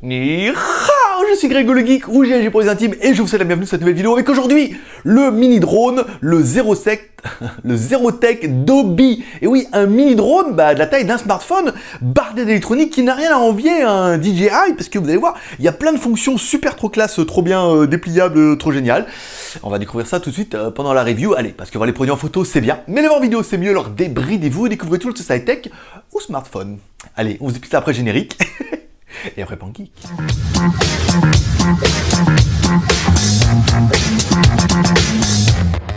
Ni hao, je suis Grégo le Geek, ou GLG pour les intimes, et je vous souhaite la bienvenue sur cette nouvelle vidéo avec aujourd'hui le mini drone, le Zerotech Dobby. Et oui, un mini drone de la taille d'un smartphone, bardé d'électronique qui n'a rien à envier à un DJI, parce que vous allez voir, il y a plein de fonctions super trop classe, trop bien dépliables, trop géniales. On va découvrir ça tout de suite pendant la review. Allez, parce que voir les produits en photo c'est bien, mais les voir en vidéo c'est mieux, alors débridez-vous et découvrez tout ce high-tech au smartphone. Allez, on se dit ça après générique. Et après Pangeek.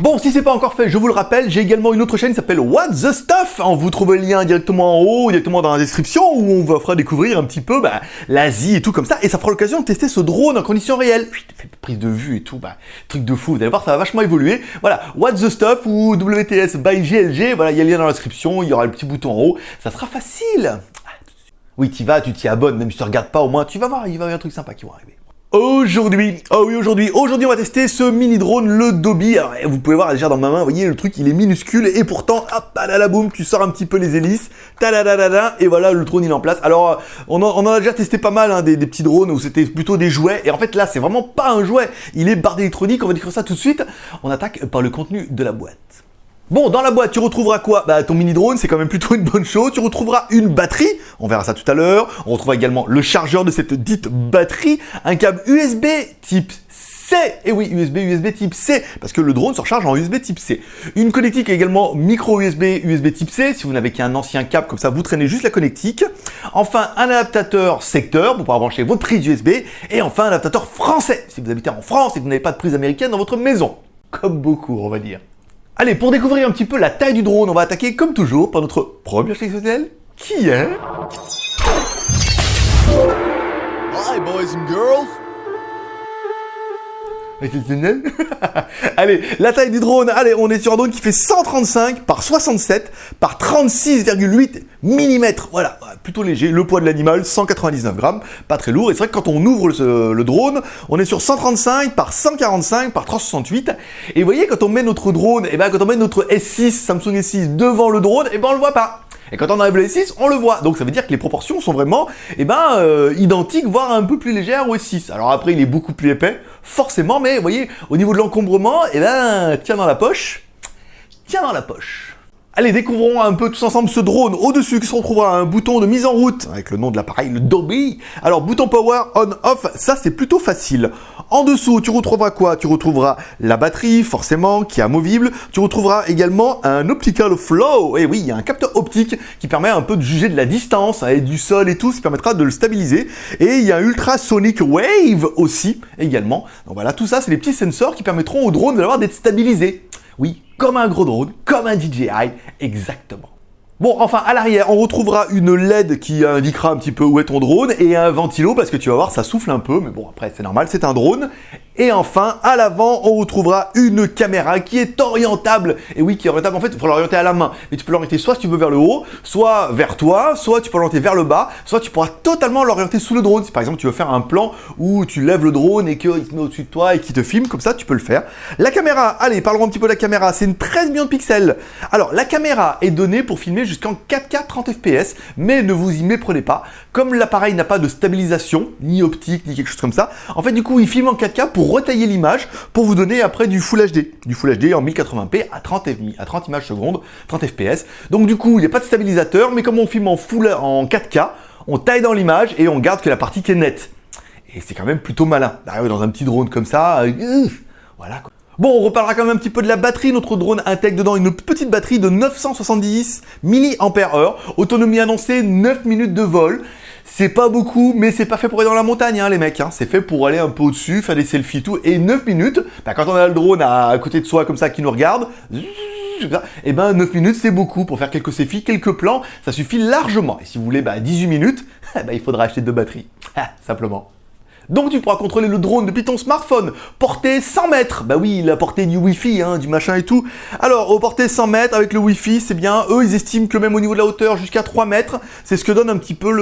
Bon, si c'est pas encore fait, je vous le rappelle, j'ai également une autre chaîne qui s'appelle What the Stuff. Vous trouvez le lien directement en haut, directement dans la description, où on vous fera découvrir un petit peu l'Asie et tout comme ça. Et ça fera l'occasion de tester ce drone en conditions réelles. Prise de vue et tout, truc de fou. Vous allez voir, ça va vachement évoluer. Voilà, What the Stuff ou WTS by GLG. Voilà, il y a le lien dans la description, il y aura le petit bouton en haut. Ça sera facile. Oui, tu t'y abonnes, même si tu ne regardes pas, au moins, tu vas voir, il va y avoir un truc sympa qui va arriver. Aujourd'hui, on va tester ce mini drone, le Dobby. Alors, vous pouvez voir déjà dans ma main, vous voyez, le truc, il est minuscule, et pourtant, hop, boum, tu sors un petit peu les hélices, et voilà, le drone, il est en place. Alors, on en a déjà testé pas mal, des petits drones où c'était plutôt des jouets, et en fait, là, c'est vraiment pas un jouet, il est barre d'électronique, on va découvrir ça tout de suite. On attaque par le contenu de la boîte. Bon, dans la boîte, tu retrouveras quoi? Ton mini drone, c'est quand même plutôt une bonne chose. Tu retrouveras une batterie, on verra ça tout à l'heure. On retrouvera également le chargeur de cette dite batterie, un câble USB type C. Et oui, USB type C, parce que le drone se recharge en USB type C. Une connectique également micro USB type C, si vous n'avez qu'un ancien câble, comme ça, vous traînez juste la connectique. Enfin, un adaptateur secteur, pour pouvoir brancher votre prise USB. Et enfin, un adaptateur français, si vous habitez en France et que vous n'avez pas de prise américaine dans votre maison. Comme beaucoup, on va dire. Allez, pour découvrir un petit peu la taille du drone, on va attaquer comme toujours par notre première sélectionnelle, qui est... Hi boys and girls. Exceptionnel. Allez, la taille du drone, allez, on est sur un drone qui fait 135 par 67 par 36,8 mm. Voilà, plutôt léger. Le poids de l'animal, 199 grammes, pas très lourd. Et c'est vrai que quand on ouvre le drone, on est sur 135 par 145 par 368. Et vous voyez, quand on met notre drone, quand on met notre S6, Samsung S6 devant le drone, on le voit pas. Et quand on enlève le S6, on le voit. Donc ça veut dire que les proportions sont vraiment identiques, voire un peu plus légères au S6. Alors après, il est beaucoup plus épais, forcément, mais vous voyez, au niveau de l'encombrement, tiens dans la poche. Tiens dans la poche. Allez, découvrons un peu tous ensemble ce drone. Au-dessus, qui se retrouvera un bouton de mise en route, avec le nom de l'appareil, le Dobby. Alors, bouton power on-off, ça c'est plutôt facile. En dessous, tu retrouveras quoi? Tu retrouveras la batterie, forcément, qui est amovible. Tu retrouveras également un optical flow. Et oui, il y a un capteur optique qui permet un peu de juger de la distance et du sol et tout, ça permettra de le stabiliser. Et il y a un ultrasonic wave aussi, également. Donc voilà, tout ça, c'est les petits sensors qui permettront au drone d'être stabilisé. Oui, comme un gros drone, comme un DJI, exactement. Bon, enfin, à l'arrière, on retrouvera une LED qui indiquera un petit peu où est ton drone et un ventilo, parce que tu vas voir, ça souffle un peu, mais bon, après, c'est normal, c'est un drone. Et enfin, à l'avant, on retrouvera une caméra qui est orientable. Et oui, qui est orientable, en fait, il faut l'orienter à la main. Mais tu peux l'orienter soit si tu veux vers le haut, soit vers toi, soit tu peux l'orienter vers le bas, soit tu pourras totalement l'orienter sous le drone. Si par exemple, tu veux faire un plan où tu lèves le drone et qu'il se met au-dessus de toi et qu'il te filme, comme ça, tu peux le faire. La caméra, allez, parlons un petit peu de la caméra. C'est une 13 millions de pixels. Alors, la caméra est donnée pour filmer jusqu'en 4K 30 fps, mais ne vous y méprenez pas. Comme l'appareil n'a pas de stabilisation, ni optique, ni quelque chose comme ça, en fait, du coup, il filme en 4K pour retailler l'image, pour vous donner après du Full HD. Du Full HD en 1080p à 30 images secondes, 30 fps. Donc, du coup, il n'y a pas de stabilisateur, mais comme on filme en 4K, on taille dans l'image et on garde que la partie qui est nette. Et c'est quand même plutôt malin. Dans un petit drone comme ça, voilà quoi. Bon, on reparlera quand même un petit peu de la batterie. Notre drone intègre dedans une petite batterie de 970 mAh. Autonomie annoncée, 9 minutes de vol. C'est pas beaucoup, mais c'est pas fait pour aller dans la montagne, les mecs. C'est fait pour aller un peu au-dessus, faire des selfies et tout. Et 9 minutes, quand on a le drone à côté de soi comme ça qui nous regarde, 9 minutes c'est beaucoup pour faire quelques selfies, quelques plans. Ça suffit largement. Et si vous voulez 18 minutes, il faudra acheter 2 batteries. Simplement. Donc tu pourras contrôler le drone depuis ton smartphone, portée 100 mètres. Oui, la portée du Wi-Fi, du machin et tout. Alors, au portée 100 mètres avec le Wi-Fi, c'est bien. Eux, ils estiment que même au niveau de la hauteur, jusqu'à 3 mètres, c'est ce que donne un petit peu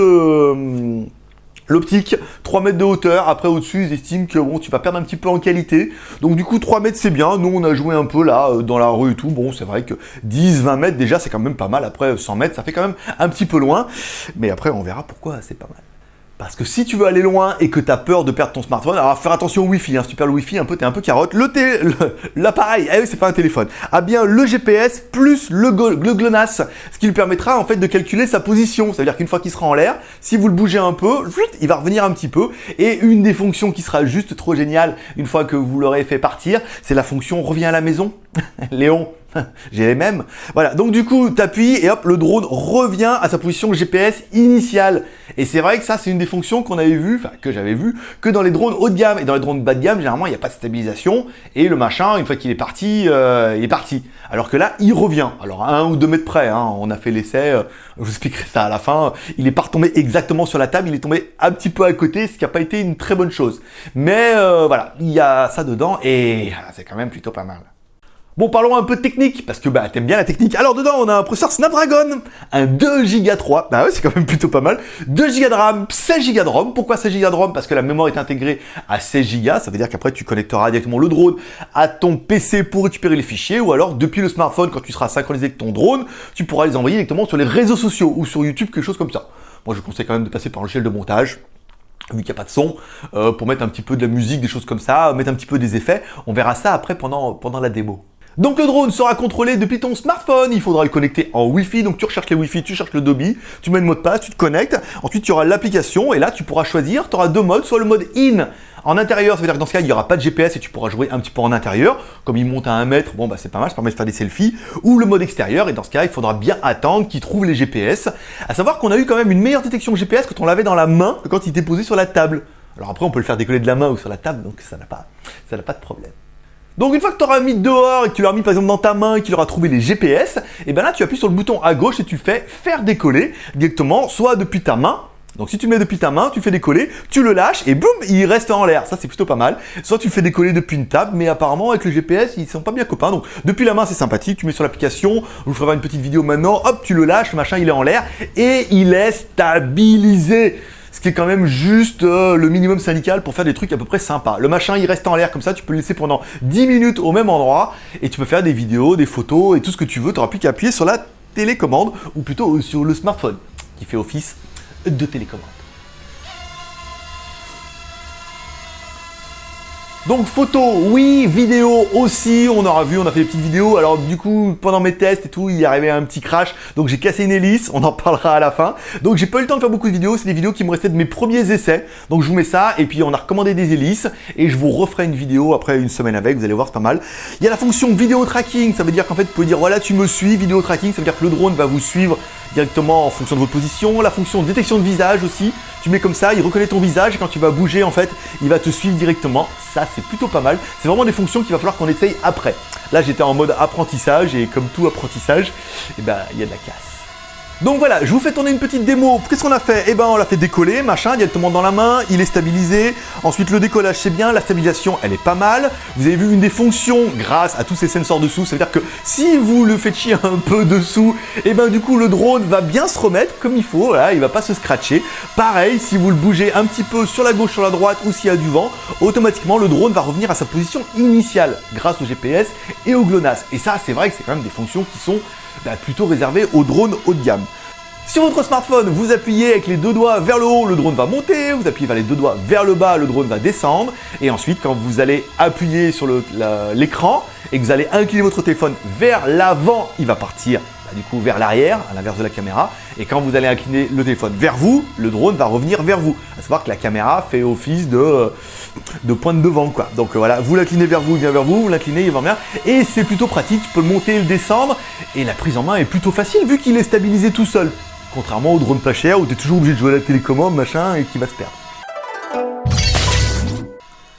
l'optique. 3 mètres de hauteur. Après, au-dessus, ils estiment que bon, tu vas perdre un petit peu en qualité. Donc du coup, 3 mètres, c'est bien. Nous, on a joué un peu là, dans la rue et tout. Bon, c'est vrai que 10, 20 mètres, déjà, c'est quand même pas mal. Après, 100 mètres, ça fait quand même un petit peu loin. Mais après, on verra pourquoi c'est pas mal. Parce que si tu veux aller loin et que tu as peur de perdre ton smartphone, alors faire attention au Wi-Fi, si tu perds le Wi-Fi, t'es un peu carotte. L'appareil, oui, c'est pas un téléphone, a bien le GPS plus le GLONASS, ce qui lui permettra en fait de calculer sa position. Ça veut dire qu'une fois qu'il sera en l'air, si vous le bougez un peu, il va revenir un petit peu. Et une des fonctions qui sera juste trop géniale une fois que vous l'aurez fait partir, c'est la fonction revient à la maison. Léon, j'ai les mêmes. Voilà, donc du coup, tu appuies et hop, le drone revient à sa position GPS initiale. Et c'est vrai que ça, c'est une des fonctions qu'on avait vu, que j'avais vu, que dans les drones haut de gamme. Et dans les drones bas de gamme, généralement, il n'y a pas de stabilisation. Et le machin, une fois qu'il est parti, il est parti. Alors que là, il revient. Alors, à 1 ou 2 mètres près, on a fait l'essai, je vous expliquerai ça à la fin. Il n'est pas retombé exactement sur la table, il est tombé un petit peu à côté, ce qui n'a pas été une très bonne chose. Mais voilà, il y a ça dedans et c'est quand même plutôt pas mal. Bon, parlons un peu de technique, parce que t'aimes bien la technique. Alors dedans, on a un processeur Snapdragon, un 2 Go 3, ouais, c'est quand même plutôt pas mal. 2 Go de RAM, 16 Go de ROM. Pourquoi 16 Go de ROM? Parce que la mémoire est intégrée à 16 Go, ça veut dire qu'après tu connecteras directement le drone à ton PC pour récupérer les fichiers, ou alors depuis le smartphone, quand tu seras synchronisé avec ton drone, tu pourras les envoyer directement sur les réseaux sociaux, ou sur YouTube, quelque chose comme ça. Moi, je conseille quand même de passer par le logiciel de montage, vu qu'il n'y a pas de son, pour mettre un petit peu de la musique, des choses comme ça, mettre un petit peu des effets. On verra ça après pendant la démo. Donc le drone sera contrôlé depuis ton smartphone, il faudra le connecter en Wi-Fi, donc tu recherches les Wi-Fi, tu cherches le Dolby, tu mets le mot de passe, tu te connectes, ensuite tu auras l'application et là tu pourras choisir, tu auras 2 modes, soit le mode in en intérieur, ça veut dire que dans ce cas il n'y aura pas de GPS et tu pourras jouer un petit peu en intérieur, comme il monte à 1 mètre, bon c'est pas mal, ça permet de faire des selfies, ou le mode extérieur et dans ce cas il faudra bien attendre qu'il trouve les GPS, à savoir qu'on a eu quand même une meilleure détection GPS quand on l'avait dans la main que quand il était posé sur la table. Alors après on peut le faire décoller de la main ou sur la table, donc ça n'a pas de problème. Donc une fois que tu auras mis dehors et que tu l'auras mis par exemple dans ta main et qu'il aura trouvé les GPS, et bien là tu appuies sur le bouton à gauche et tu fais faire décoller directement, soit depuis ta main. Donc si tu le mets depuis ta main, tu fais décoller, tu le lâches et boum, il reste en l'air. Ça c'est plutôt pas mal. Soit tu le fais décoller depuis une table, mais apparemment avec le GPS, ils sont pas bien copains. Donc depuis la main c'est sympathique, tu mets sur l'application, je vous ferai une petite vidéo maintenant, hop, tu le lâches, le machin il est en l'air et il est stabilisé. Ce qui est quand même juste le minimum syndical pour faire des trucs à peu près sympas. Le machin, il reste en l'air comme ça, tu peux le laisser pendant 10 minutes au même endroit et tu peux faire des vidéos, des photos et tout ce que tu veux. Tu n'auras plus qu'à appuyer sur la télécommande ou plutôt sur le smartphone qui fait office de télécommande. Donc photo, oui, vidéo aussi, on aura vu, on a fait des petites vidéos, alors du coup, pendant mes tests et tout, il y arrivait un petit crash, donc j'ai cassé une hélice, on en parlera à la fin. Donc j'ai pas eu le temps de faire beaucoup de vidéos, c'est des vidéos qui me restaient de mes premiers essais, donc je vous mets ça, et puis on a recommandé des hélices, et je vous referai une vidéo après une semaine avec, vous allez voir, c'est pas mal. Il y a la fonction vidéo tracking, ça veut dire qu'en fait, vous pouvez dire, voilà, tu me suis, vidéo tracking, ça veut dire que le drone va vous suivre directement en fonction de votre position. La fonction détection de visage aussi, tu mets comme ça, il reconnaît ton visage et quand tu vas bouger en fait, il va te suivre directement. Ça c'est plutôt pas mal. C'est vraiment des fonctions qu'il va falloir qu'on essaye après. Là j'étais en mode apprentissage et comme tout apprentissage, il y a de la casse. Donc voilà, je vous fais tourner une petite démo. Qu'est-ce qu'on a fait? Eh ben on l'a fait décoller, machin, directement dans la main, il est stabilisé. Ensuite le décollage c'est bien, la stabilisation elle est pas mal. Vous avez vu une des fonctions grâce à tous ces sensors dessous, ça veut dire que si vous le faites chier un peu dessous, eh ben du coup le drone va bien se remettre comme il faut, voilà, il va pas se scratcher. Pareil, si vous le bougez un petit peu sur la gauche, sur la droite ou s'il y a du vent, automatiquement le drone va revenir à sa position initiale grâce au GPS et au GLONASS. Et ça c'est vrai que c'est quand même des fonctions qui sont plutôt réservé aux drones haut de gamme. Sur votre smartphone, vous appuyez avec les 2 doigts vers le haut, le drone va monter, vous appuyez vers les 2 doigts vers le bas, le drone va descendre, et ensuite quand vous allez appuyer sur l'écran et que vous allez incliner votre téléphone vers l'avant, il va partir du coup vers l'arrière, à l'inverse de la caméra, et quand vous allez incliner le téléphone vers vous, le drone va revenir vers vous. À savoir que la caméra fait office de pointe devant quoi. Donc voilà, vous l'inclinez vers vous, il vient vers vous, vous l'inclinez, il va vers, et c'est plutôt pratique, tu peux le monter et le descendre, et la prise en main est plutôt facile vu qu'il est stabilisé tout seul. Contrairement au drone pas cher où tu es toujours obligé de jouer à la télécommande, machin, et qui va se perdre.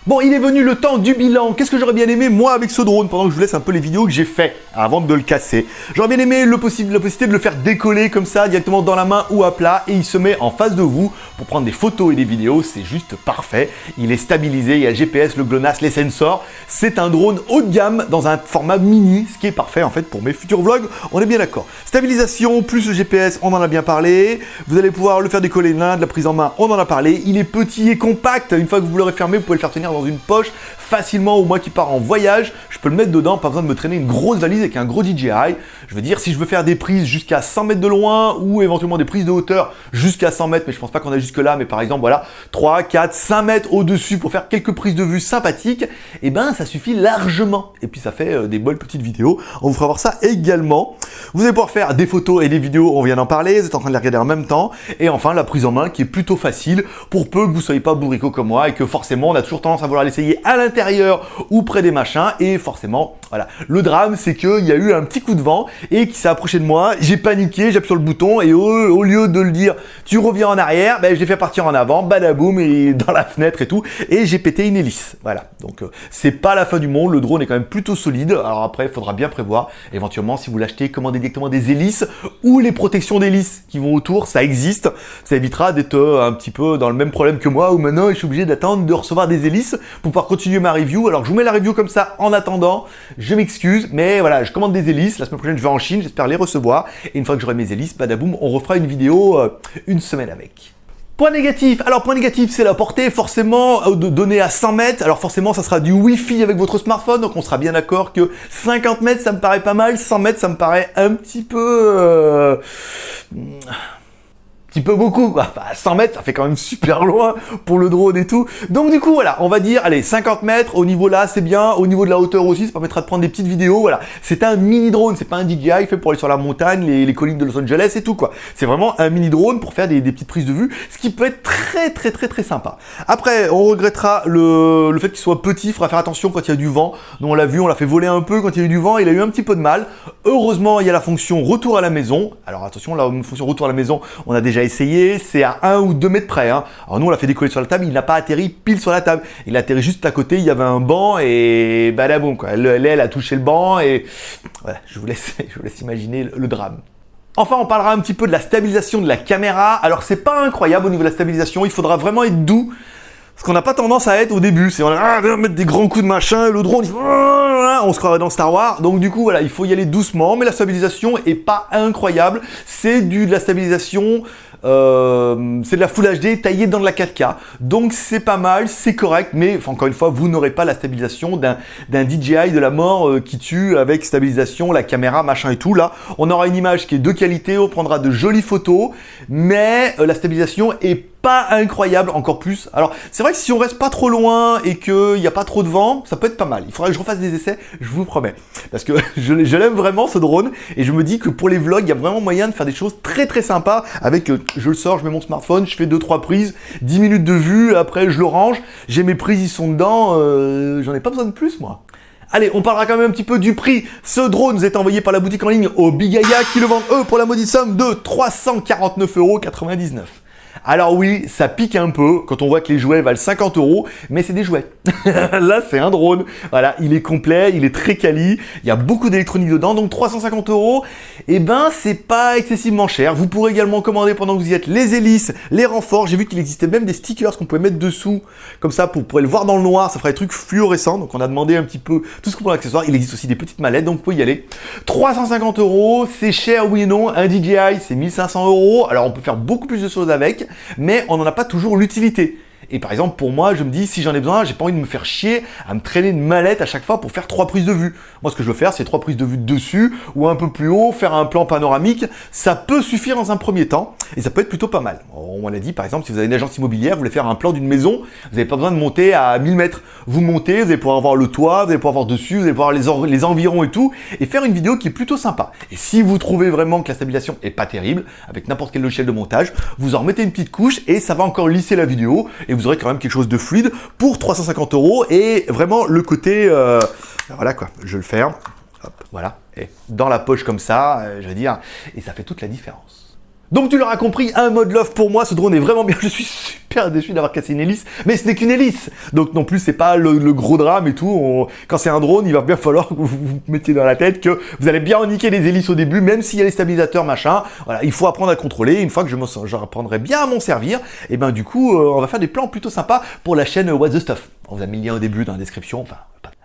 Bon, il est venu le temps du bilan. Qu'est-ce que j'aurais bien aimé, moi, avec ce drone, pendant que je vous laisse un peu les vidéos que j'ai fait avant de le casser. J'aurais bien aimé la possibilité de le faire décoller comme ça, directement dans la main ou à plat, et il se met en face de vous pour prendre des photos et des vidéos. C'est juste parfait. Il est stabilisé, il y a le GPS, le GLONASS, les sensors. C'est un drone haut de gamme dans un format mini, ce qui est parfait, en fait, pour mes futurs vlogs. On est bien d'accord. Stabilisation plus le GPS, on en a bien parlé. Vous allez pouvoir le faire décoller de la prise en main, on en a parlé. Il est petit et compact. Une fois que vous l'aurez fermé, vous pouvez le faire tenir dans une poche facilement, ou moi qui pars en voyage, je peux le mettre dedans, pas besoin de me traîner une grosse valise avec un gros DJI. Je veux dire, si je veux faire des prises jusqu'à 100 mètres de loin, ou éventuellement des prises de hauteur jusqu'à 100 mètres, mais je pense pas qu'on a jusque là, mais par exemple, voilà, 3, 4, 5 mètres au-dessus pour faire quelques prises de vue sympathiques, et ben ça suffit largement. Et puis ça fait des bonnes petites vidéos. On vous fera voir ça également. Vous allez pouvoir faire des photos et des vidéos, on vient d'en parler, vous êtes en train de les regarder en même temps. Et enfin, la prise en main qui est plutôt facile, pour peu que vous soyez pas bourricot comme moi, et que forcément, on a toujours tendance à vouloir l'essayer à l'intérieur ou près des machins, et forcément, voilà. Le drame, c'est qu'il y a eu un petit coup de vent, et qui s'est approché de moi, j'ai paniqué, j'appuie sur le bouton, et au lieu de le dire, tu reviens en arrière, ben, je l'ai fait partir en avant, badaboum, et dans la fenêtre et tout, et j'ai pété une hélice. Voilà. Donc, c'est pas la fin du monde, le drone est quand même plutôt solide. Alors après, il faudra bien prévoir, éventuellement, si vous l'achetez, commandez directement des hélices, ou les protections d'hélices qui vont autour, ça existe. Ça évitera d'être un petit peu dans le même problème que moi, où maintenant, je suis obligé d'attendre de recevoir des hélices pour pouvoir continuer ma review. Alors, je vous mets la review comme ça en attendant. Je m'excuse, mais voilà, je commande des hélices. La semaine prochaine, je vais en Chine, j'espère les recevoir. Et une fois que j'aurai mes hélices, badaboum, on refera une vidéo une semaine avec. Point négatif, alors point négatif c'est la portée forcément de donner à 100 mètres, alors forcément ça sera du Wi-Fi avec votre smartphone, donc on sera bien d'accord que 50 mètres ça me paraît pas mal, 100 mètres ça me paraît un petit peu beaucoup quoi. Enfin, 100 mètres ça fait quand même super loin pour le drone et tout. Donc du coup voilà, on va dire allez 50 mètres, au niveau là c'est bien, au niveau de la hauteur aussi ça permettra de prendre des petites vidéos. Voilà, c'est un mini drone, c'est pas un DJI fait pour aller sur la montagne, les collines de Los Angeles et tout quoi. C'est vraiment un mini drone pour faire des petites prises de vue, ce qui peut être très sympa. Après on regrettera le fait qu'il soit petit, il faudra faire attention quand il y a du vent. Nous on l'a vu, on l'a fait voler un peu quand il y a eu du vent, il a eu un petit peu de mal. Heureusement il y a la fonction retour à la maison. Alors attention, la fonction retour à la maison on a déjà essayé, c'est à 1 ou 2 mètres près. Hein. Alors nous on l'a fait décoller sur la table, il n'a pas atterri pile sur la table. Il a atterri juste à côté, il y avait un banc et badaboum quoi. Elle a touché le banc et voilà, je vous laisse imaginer le drame. Enfin, on parlera un petit peu de la stabilisation de la caméra. Alors c'est pas incroyable au niveau de la stabilisation, il faudra vraiment être doux. Ce qu'on n'a pas tendance à être au début, c'est on va mettre des grands coups de machin, le drone, on se croirait dans Star Wars. Donc du coup, voilà, il faut y aller doucement, mais la stabilisation est pas incroyable. C'est de la stabilisation, c'est de la Full HD taillée dans de la 4K. Donc c'est pas mal, c'est correct, mais encore une fois, vous n'aurez pas la stabilisation d'un DJI de la mort qui tue avec stabilisation, la caméra, machin et tout. Là, on aura une image qui est de qualité, on prendra de jolies photos, mais la stabilisation est pas incroyable, encore plus. Alors, c'est vrai que si on reste pas trop loin et qu'il n'y a pas trop de vent, ça peut être pas mal. Il faudra que je refasse des essais, je vous promets. Parce que je l'aime vraiment, ce drone, et je me dis que pour les vlogs, il y a vraiment moyen de faire des choses très sympas avec, je le sors, je mets mon smartphone, je fais 2-3 prises, 10 minutes de vue, après je le range, j'ai mes prises, ils sont dedans, j'en ai pas besoin de plus, moi. Allez, on parlera quand même un petit peu du prix. Ce drone nous est envoyé par la boutique en ligne au Bigaya qui le vendent eux pour la maudite somme de 349,99 €. Alors oui, ça pique un peu quand on voit que les jouets valent 50 €, mais c'est des jouets. Là, c'est un drone. Voilà, il est complet, il est très quali, il y a beaucoup d'électronique dedans, donc 350 €, eh ben, c'est pas excessivement cher. Vous pourrez également commander pendant que vous y êtes les hélices, les renforts. J'ai vu qu'il existait même des stickers qu'on pouvait mettre dessous, comme ça, pour pouvoir le voir dans le noir, ça ferait des trucs fluorescents. Donc on a demandé un petit peu tout ce qu'on peut d'accessoires. Il existe aussi des petites mallettes, donc vous pouvez y aller. 350 €, c'est cher, oui et non. Un DJI, c'est 1500 €. Alors on peut faire beaucoup plus de choses avec, mais on n'en a pas toujours l'utilité. Et par exemple, pour moi, je me dis, si j'en ai besoin, j'ai pas envie de me faire chier à me traîner une mallette à chaque fois pour faire 3 prises de vue. Moi, ce que je veux faire, c'est 3 prises de vue dessus ou un peu plus haut, faire un plan panoramique. Ça peut suffire dans un premier temps et ça peut être plutôt pas mal. On l'a dit, par exemple, si vous avez une agence immobilière, vous voulez faire un plan d'une maison, vous n'avez pas besoin de monter à 1000 mètres. Vous montez, vous allez pouvoir voir le toit, vous allez pouvoir voir dessus, vous allez pouvoir voir les environs et tout, et faire une vidéo qui est plutôt sympa. Et si vous trouvez vraiment que la stabilisation est pas terrible, avec n'importe quel logiciel de montage, vous en remettez une petite couche et ça va encore lisser la vidéo et vous aurez quand même quelque chose de fluide pour 350 € et vraiment le côté, voilà quoi, je le ferme, hop, voilà, et dans la poche comme ça, je veux dire, et ça fait toute la différence. Donc tu l'auras compris, un mode love pour moi, ce drone est vraiment bien, je suis super déçu d'avoir cassé une hélice, mais ce n'est qu'une hélice, donc non plus c'est pas le gros drame et tout, quand c'est un drone, il va bien falloir que vous mettiez dans la tête que vous allez bien en niquer les hélices au début, même s'il y a les stabilisateurs machin, voilà, il faut apprendre à contrôler, une fois que j'apprendrai bien à m'en servir, et ben du coup, on va faire des plans plutôt sympas pour la chaîne What the Stuff, on vous a mis le lien au début dans la description, enfin...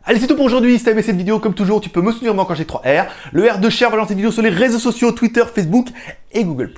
Allez, c'est tout pour aujourd'hui. Si t'as aimé cette vidéo, comme toujours, tu peux me soutenir moi quand j'ai 3 R. Le R de share va lancer des vidéos sur les réseaux sociaux, Twitter, Facebook et Google+.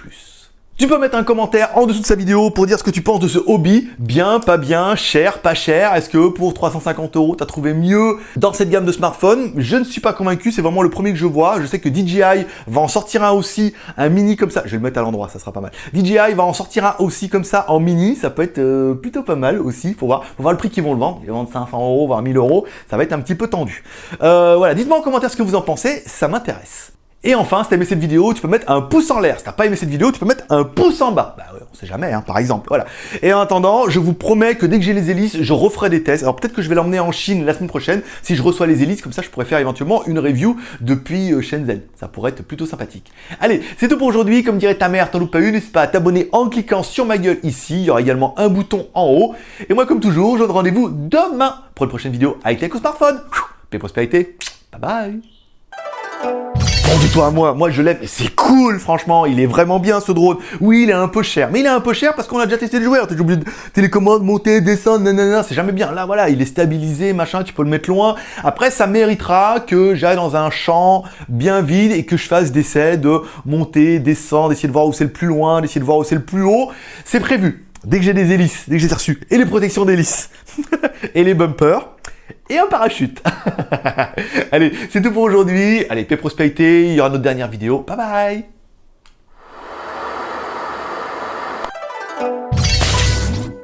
Tu peux mettre un commentaire en dessous de sa vidéo pour dire ce que tu penses de ce hobby. Bien, pas bien, cher, pas cher. Est-ce que pour 350 €, tu as trouvé mieux dans cette gamme de smartphones? Je ne suis pas convaincu, c'est vraiment le premier que je vois. Je sais que DJI va en sortir un aussi, un mini comme ça. Je vais le mettre à l'endroit, ça sera pas mal. DJI va en sortir un aussi comme ça en mini. Ça peut être plutôt pas mal aussi. Faut voir le prix qu'ils vont le vendre. Ils vont vendre 500 €, voire 1000 €. Ça va être un petit peu tendu. Voilà, dites-moi en commentaire ce que vous en pensez. Ça m'intéresse. Et enfin, si t'as aimé cette vidéo, tu peux mettre un pouce en l'air. Si t'as pas aimé cette vidéo, tu peux mettre un pouce en bas. Bah ouais, on sait jamais, hein, par exemple. Voilà. Et en attendant, je vous promets que dès que j'ai les hélices, je referai des tests. Alors peut-être que je vais l'emmener en Chine la semaine prochaine. Si je reçois les hélices, comme ça, je pourrais faire éventuellement une review depuis Shenzhen. Ça pourrait être plutôt sympathique. Allez, c'est tout pour aujourd'hui. Comme dirait ta mère, t'en loupes pas une. N'hésite pas à t'abonner en cliquant sur ma gueule ici. Il y aura également un bouton en haut. Et moi, comme toujours, je vous donne rendez-vous demain pour une prochaine vidéo avec Like au smartphone. Paix et prospérité. Bye bye. Bon, dis-toi à moi je l'aime, c'est cool franchement, il est vraiment bien ce drone. Oui, il est un peu cher, mais il est un peu cher parce qu'on a déjà testé le joueur. T'es obligé de télécommande, monter, descendre, nanana, c'est jamais bien. Là voilà, il est stabilisé, machin, tu peux le mettre loin. Après, ça méritera que j'aille dans un champ bien vide et que je fasse des essais de monter, descendre, d'essayer de voir où c'est le plus loin, d'essayer de voir où c'est le plus haut. C'est prévu. Dès que j'ai des hélices, dès que j'ai reçu, et les protections d'hélices, et les bumpers, et un parachute. Allez, c'est tout pour aujourd'hui. Allez, paix prospérité, il y aura notre dernière vidéo. Bye bye.